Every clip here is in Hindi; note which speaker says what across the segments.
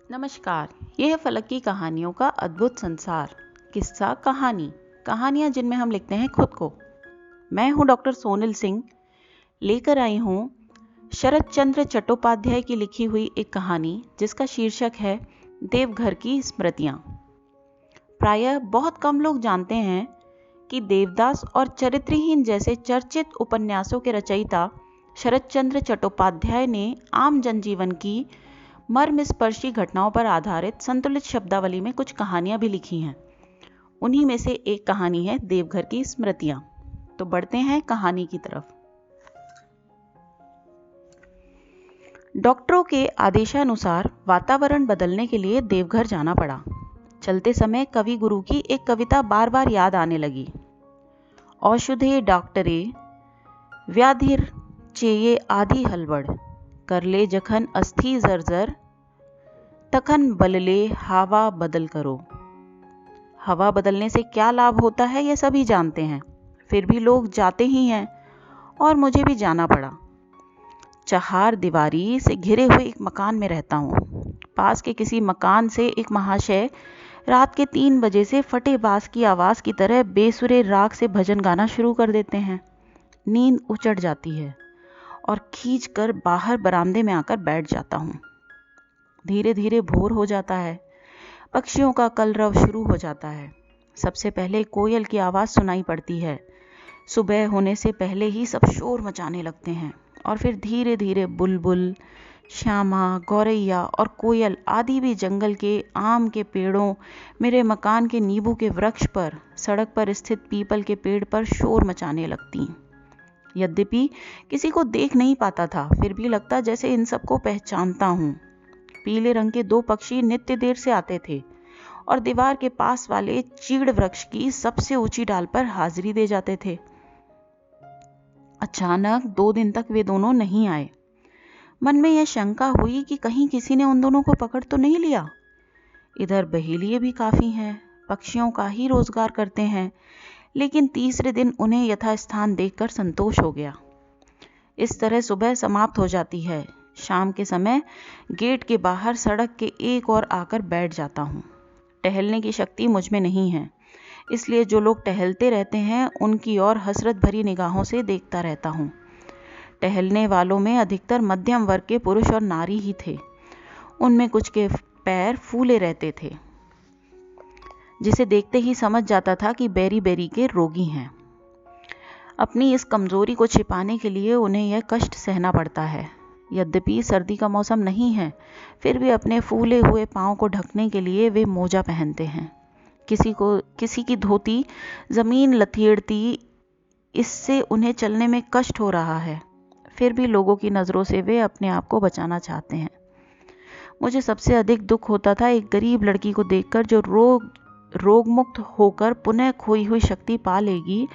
Speaker 1: नमस्कार। ये है फलक की कहानियों का अद्भुत संसार। किस्सा कहानी, कहानियां जिनमें हम लिखते हैं खुद को। मैं हूं डॉक्टर सोनल सिंह, लेकर आई हूं शरत चंद्र चट्टोपाध्याय की लिखी हुई एक कहानी जिसका शीर्षक है देवघर की स्मृतियां। प्रायः बहुत कम लोग जानते हैं कि देवदास और चरित्रहीन जैसे चर्चित उपन्यासों के रचयिता शरत चंद्र चट्टोपाध्याय ने आम जनजीवन की मर्मस्पर्शी घटनाओं पर आधारित संतुलित शब्दावली में कुछ कहानियां भी लिखी हैं। उन्हीं में से एक कहानी है देवघर की स्मृतियां। तो बढ़ते हैं कहानी की तरफ। डॉक्टरों के आदेशानुसार वातावरण बदलने के लिए देवघर जाना पड़ा। चलते समय कवि गुरु की एक कविता बार बार याद आने लगी। औषधे डॉक्टरे व्याधिर चेये आदि हलवड़, कर ले जखन अस्थि जर्जर, तखन बलले हवा बदल करो। हवा बदलने से क्या लाभ होता है ये सभी जानते हैं, फिर भी लोग जाते ही हैं और मुझे भी जाना पड़ा। चार दीवारी से घिरे हुए एक मकान में रहता हूँ। पास के किसी मकान से एक महाशय रात के 3 बजे से फटे बांस की आवाज़ की तरह बेसुरे राग से भजन गाना शुरू कर देते हैं। नींद उचट जाती है और खींच कर बाहर बरामदे में आकर बैठ जाता हूँ। धीरे धीरे भोर हो जाता है। पक्षियों का कलरव शुरू हो जाता है। सबसे पहले कोयल की आवाज़ सुनाई पड़ती है। सुबह होने से पहले ही सब शोर मचाने लगते हैं और फिर धीरे धीरे बुलबुल, श्यामा, गौरैया और कोयल आदि भी जंगल के आम के पेड़ों, मेरे मकान के नींबू के वृक्ष पर, सड़क पर स्थित पीपल के पेड़ पर शोर मचाने लगती। यद्यपि किसी को देख नहीं पाता था, फिर भी लगता जैसे इन सबको पहचानता हूँ। पीले रंग के 2 पक्षी नित्य देर से आते थे और दीवार के पास वाले चीड़ वृक्ष की सबसे ऊंची डाल पर हाजिरी दे जाते थे। अचानक 2 दिन तक वे दोनों नहीं आए। मन में यह शंका हुई कि कहीं किसी ने उन दोनों को पकड़ तो नहीं लिया। इधर बहेलिये भी काफी हैं, पक्षियों का ही रोजगार करते हैं, लेकिन तीसरे दिन उन्हें यथास्थान देखकर संतोष हो गया। इस तरह सुबह समाप्त हो जाती है। शाम के समय गेट के बाहर सड़क के एक ओर आकर बैठ जाता हूँ। टहलने की शक्ति मुझ में नहीं है, इसलिए जो लोग टहलते रहते हैं उनकी ओर हसरत भरी निगाहों से देखता रहता हूँ। टहलने वालों में अधिकतर मध्यम वर्ग के पुरुष और नारी ही थे। उनमें कुछ के पैर फूले रहते थे, जिसे देखते ही समझ जाता था कि बेरी बेरी के रोगी हैं। अपनी इस कमजोरी को छिपाने के लिए उन्हें यह कष्ट सहना पड़ता है। यद्यपि सर्दी का मौसम नहीं है, फिर भी अपने फूले हुए पांव को ढकने के लिए वे मोजा पहनते हैं। किसी की धोती जमीन लथेड़ती, इससे उन्हें चलने में कष्ट हो रहा है, फिर भी लोगों की नज़रों से वे अपने आप को बचाना चाहते हैं। मुझे सबसे अधिक दुख होता था एक गरीब लड़की को देखकर जो रोग मुक्त होकर पुनः खोई हुई शक्ति पा लेगी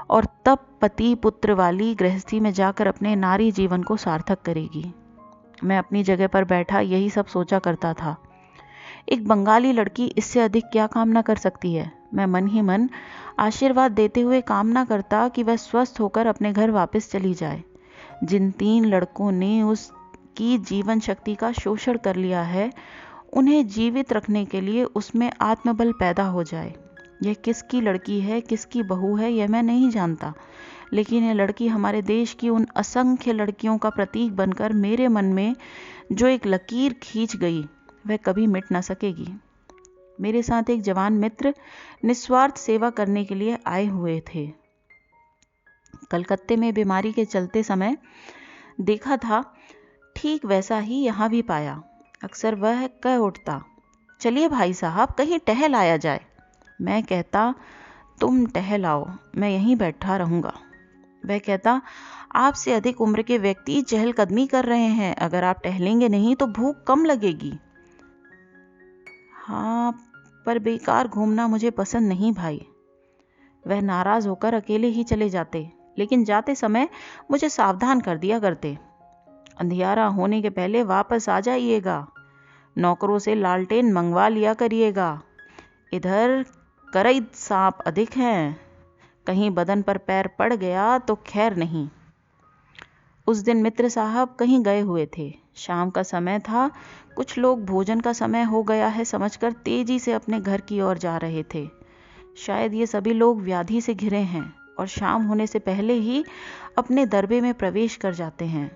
Speaker 1: और तब पति पुत्र वाली गृहस्थी में जाकर अपने नारी जीवन को सार्थक करेगी। मैं अपनी जगह पर बैठा यही सब सोचा करता था। एक बंगाली लड़की इससे अधिक क्या कामना कर सकती है। मैं मन ही मन आशीर्वाद देते हुए कामना करता कि वह स्वस्थ होकर अपने घर वापस चली जाए। जिन 3 लड़कों ने उसकी जीवन शक्ति का शोषण कर लिया है, उन्हें जीवित रखने के लिए उसमें आत्मबल पैदा हो जाए। यह किसकी लड़की है, किसकी बहू है, यह मैं नहीं जानता, लेकिन यह लड़की हमारे देश की उन असंख्य लड़कियों का प्रतीक बनकर मेरे मन में जो एक लकीर खींच गई, वह कभी मिट न सकेगी। मेरे साथ एक जवान मित्र निस्वार्थ सेवा करने के लिए आए हुए थे। कलकत्ते में बीमारी के चलते समय देखा था, ठीक वैसा ही यहाँ भी पाया। अक्सर वह कह उठता, चलिए भाई साहब, कहीं टहल आया जाए। मैं कहता, तुम टहल आओ, मैं यहीं बैठा रहूँगा। वह कहता, आपसे अधिक उम्र के व्यक्ति चहलकदमी कर रहे हैं, अगर आप टहलेंगे नहीं तो भूख कम लगेगी। हाँ, पर बेकार घूमना मुझे पसंद नहीं भाई। वह नाराज होकर अकेले ही चले जाते, लेकिन जाते समय मुझे सावधान कर दिया करते। अंधियारा होने के पहले वापस आ जाइएगा, नौकरों से लालटेन मंगवा लिया करिएगा। इधर करईद सांप अधिक हैं, कहीं बदन पर पैर पड़ गया तो खैर नहीं। उस दिन मित्र साहब कहीं गए हुए थे। शाम का समय था। कुछ लोग भोजन का समय हो गया है समझकर तेजी से अपने घर की ओर जा रहे थे। शायद ये सभी लोग व्याधि से घिरे हैं और शाम होने से पहले ही अपने दरबे में प्रवेश कर जाते हैं।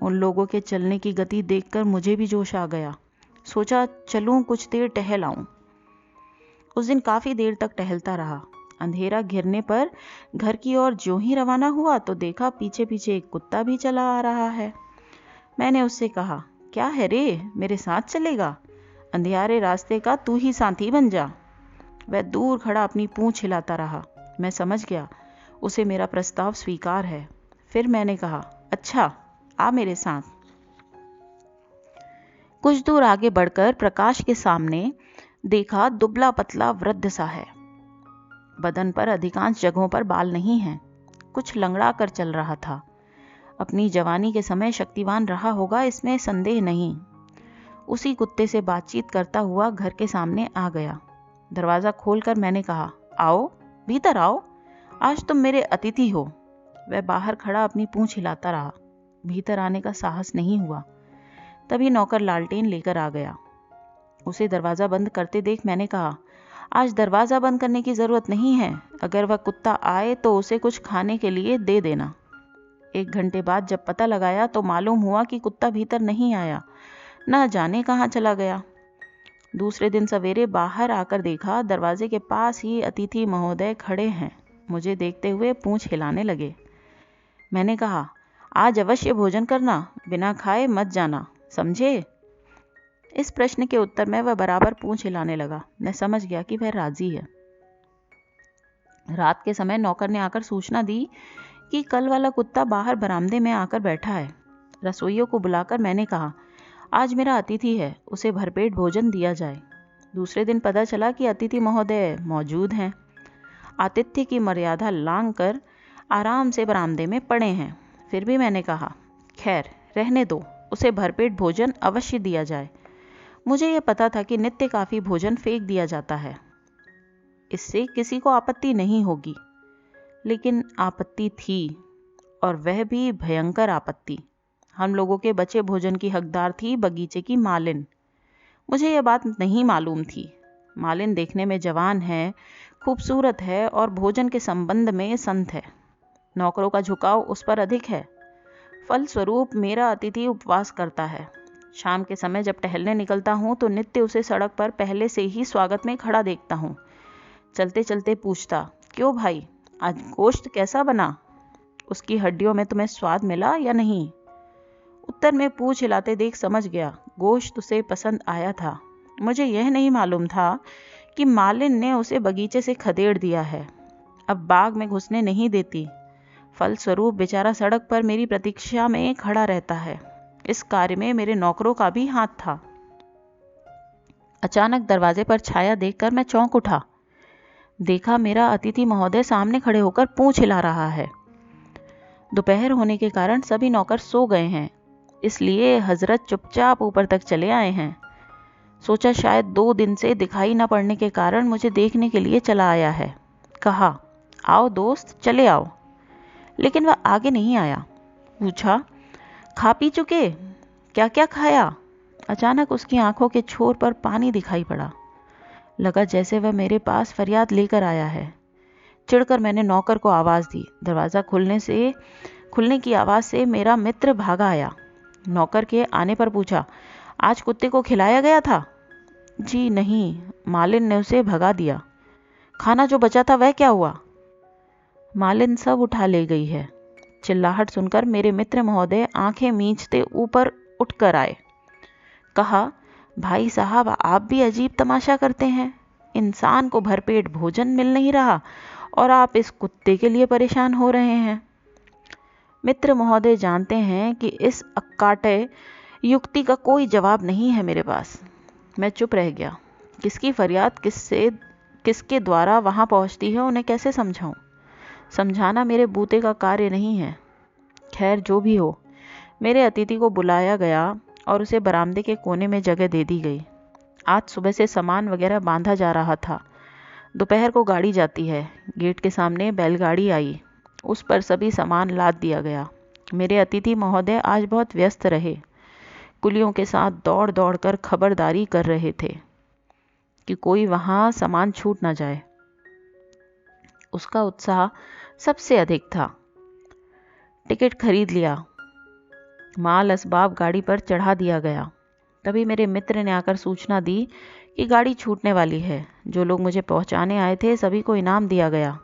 Speaker 1: उन लोगों के चलने की गति देखकर मुझे भी जोश आ गया। सोचा चलूं, कुछ देर टहल आऊं। उस दिन काफी देर तक टहलता रहा। अंधेरा घिरने पर घर की ओर ज्यों ही रवाना हुआ तो देखा पीछे पीछे एक कुत्ता भी चला आ रहा है। मैंने उससे कहा, क्या है रे, मेरे साथ चलेगा? अंधियारे रास्ते का तू ही साथी बन जा। वह दूर खड़ा अपनी पूंछ हिलाता रहा। मैं समझ गया उसे मेरा प्रस्ताव स्वीकार है। फिर मैंने कहा, अच्छा आ मेरे साथ। कुछ दूर आगे बढ़कर प्रकाश के सामने देखा दुबला पतला वृद्ध सा है। बदन पर अधिकांश जगहों पर बाल नहीं हैं। कुछ लंगड़ा कर चल रहा था। अपनी जवानी के समय शक्तिवान रहा होगा, इसमें संदेह नहीं। उसी कुत्ते से बातचीत करता हुआ घर के सामने आ गया। दरवाजा खोलकर मैंने कहा, आओ, भीतर आओ, आज तुम मेरे अतिथि हो। वह बाहर खड़ा अपनी पूंछ हिलाता रहा। भीतर आने का साहस नहीं हुआ। तभी नौकर लालटेन लेकर आ गया। उसे दरवाजा बंद करते देख मैंने कहा, आज दरवाजा बंद करने की जरूरत नहीं है। अगर वह कुत्ता आए तो उसे कुछ खाने के लिए दे देना। 1 घंटे बाद जब पता लगाया तो मालूम हुआ कि कुत्ता भीतर नहीं आया, न जाने कहाँ चला गया। दूसरे दिन सवेरे बाहर आकर देखा दरवाजे के पास ही अतिथि महोदय खड़े हैं। मुझे देखते हुए पूंछ हिलाने लगे। मैंने कहा, आज अवश्य भोजन करना, बिना खाए मत जाना, समझे? इस प्रश्न के उत्तर में वह बराबर पूंछ हिलाने लगा। मैं समझ गया कि वह राजी है। रात के समय नौकर ने आकर सूचना दी कि कल वाला कुत्ता बाहर बरामदे में आकर बैठा है। रसोइयों को बुलाकर मैंने कहा, आज मेरा अतिथि है, उसे भरपेट भोजन दिया जाए। दूसरे दिन पता चला कि अतिथि महोदय मौजूद हैं। आतिथ्य की मर्यादा लांघ कर आराम से बरामदे में पड़े हैं। फिर भी मैंने कहा, खैर रहने दो, उसे भरपेट भोजन अवश्य दिया जाए। मुझे यह पता था कि नित्य काफी भोजन फेंक दिया जाता है, इससे किसी को आपत्ति नहीं होगी। लेकिन आपत्ति थी, और वह भी भयंकर आपत्ति। हम लोगों के बचे भोजन की हकदार थी बगीचे की मालिन। मुझे यह बात नहीं मालूम थी। मालिन देखने में जवान है, खूबसूरत है और भोजन के संबंध में संत है। नौकरों का झुकाव उस पर अधिक है। फलस्वरूप मेरा अतिथि उपवास करता है। शाम के समय जब टहलने निकलता हूँ तो नित्य उसे सड़क पर पहले से ही स्वागत में खड़ा देखता हूँ। चलते चलते पूछता, क्यों भाई, आज गोश्त कैसा बना? उसकी हड्डियों में तुम्हें स्वाद मिला या नहीं? उत्तर में पूंछ हिलाते देख समझ गया गोश्त उसे पसंद आया था। मुझे यह नहीं मालूम था कि मालिन ने उसे बगीचे से खदेड़ दिया है, अब बाग में घुसने नहीं देती। फलस्वरूप बेचारा सड़क पर मेरी प्रतीक्षा में खड़ा रहता है। इस कार्य में मेरे नौकरों का भी हाथ था। अचानक दरवाजे पर छाया देखकर मैं चौंक उठा। देखा मेरा अतिथि महोदय सामने खड़े होकर पूंछ हिला रहा है। दोपहर होने के कारण सभी नौकर सो गए हैं, इसलिए हजरत चुपचाप ऊपर तक चले आए हैं। सोचा शायद 2 दिन से दिखाई न पड़ने के कारण मुझे देखने के लिए चला आया है। कहा, आओ दोस्त, चले आओ। लेकिन वह आगे नहीं आया। पूछा, खा पी चुके? क्या क्या खाया? अचानक उसकी आंखों के छोर पर पानी दिखाई पड़ा। लगा जैसे वह मेरे पास फरियाद लेकर आया है। चिढ़कर मैंने नौकर को आवाज दी। दरवाजा खुलने की आवाज से मेरा मित्र भागा आया। नौकर के आने पर पूछा, आज कुत्ते को खिलाया गया था? जी नहीं, मालिन ने उसे भगा दिया। खाना जो बचा था वह क्या हुआ? मालिन सब उठा ले गई है। चिल्लाहट सुनकर मेरे मित्र महोदय आंखें मींचते ऊपर उठकर आए। कहा, भाई साहब, आप भी अजीब तमाशा करते हैं। इंसान को भरपेट भोजन मिल नहीं रहा और आप इस कुत्ते के लिए परेशान हो रहे हैं। मित्र महोदय जानते हैं कि इस अक्काटे युक्ति का कोई जवाब नहीं है मेरे पास। मैं चुप रह गया। किसकी फरियाद किसके द्वारा वहां पहुंचती है उन्हें कैसे समझाऊं? समझाना मेरे बूते का कार्य नहीं है। खैर जो भी हो, मेरे अतिथि को बुलाया गया और उसे बरामदे के कोने में जगह दे दी गई। आज सुबह से सामान वगैरह बांधा जा रहा था। दोपहर को गाड़ी जाती है। गेट के सामने बैलगाड़ी आई, उस पर सभी सामान लाद दिया गया। मेरे अतिथि महोदय आज बहुत व्यस्त रहे, कुलियों के साथ दौड़ दौड़ कर खबरदारी कर रहे थे कि कोई वहां सामान छूट ना जाए। उसका उत्साह सबसे अधिक था। टिकट खरीद लिया, माल असबाब गाड़ी पर चढ़ा दिया गया। तभी मेरे मित्र ने आकर सूचना दी कि गाड़ी छूटने वाली है। जो लोग मुझे पहुंचाने आए थे सभी को इनाम दिया गया,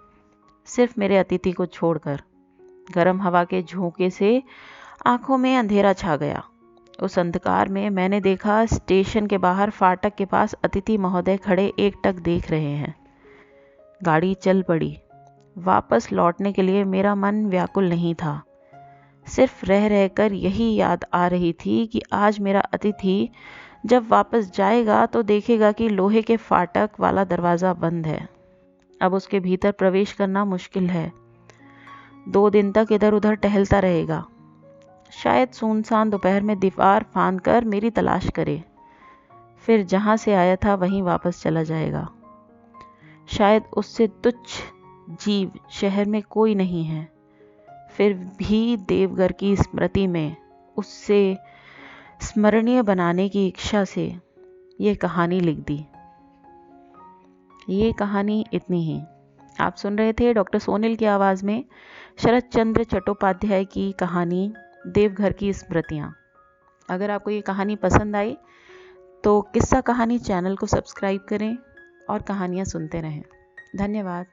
Speaker 1: सिर्फ मेरे अतिथि को छोड़कर। गर्म हवा के झोंके से आंखों में अंधेरा छा गया। उस अंधकार में मैंने देखा स्टेशन के बाहर फाटक के पास अतिथि महोदय खड़े एकटक देख रहे हैं। गाड़ी चल पड़ी। वापस लौटने के लिए मेरा मन व्याकुल नहीं था। सिर्फ रह रहकर यही याद आ रही थी कि आज मेरा अतिथि जब वापस जाएगा तो देखेगा कि लोहे के फाटक वाला दरवाज़ा बंद है। अब उसके भीतर प्रवेश करना मुश्किल है। 2 दिन तक इधर उधर टहलता रहेगा। शायद सुनसान दोपहर में दीवार फांद कर मेरी तलाश करे, फिर जहाँ से आया था वहीं वापस चला जाएगा। शायद उससे तुच्छ जीव शहर में कोई नहीं है। फिर भी देवघर की स्मृति में उससे स्मरणीय बनाने की इच्छा से ये कहानी लिख दी। ये कहानी इतनी ही। आप सुन रहे थे डॉक्टर सोनिल की आवाज़ में शरत चंद्र चट्टोपाध्याय की कहानी देवघर की स्मृतियाँ। अगर आपको ये कहानी पसंद आई तो किस्सा कहानी चैनल को सब्सक्राइब करें और कहानियाँ सुनते रहें। धन्यवाद।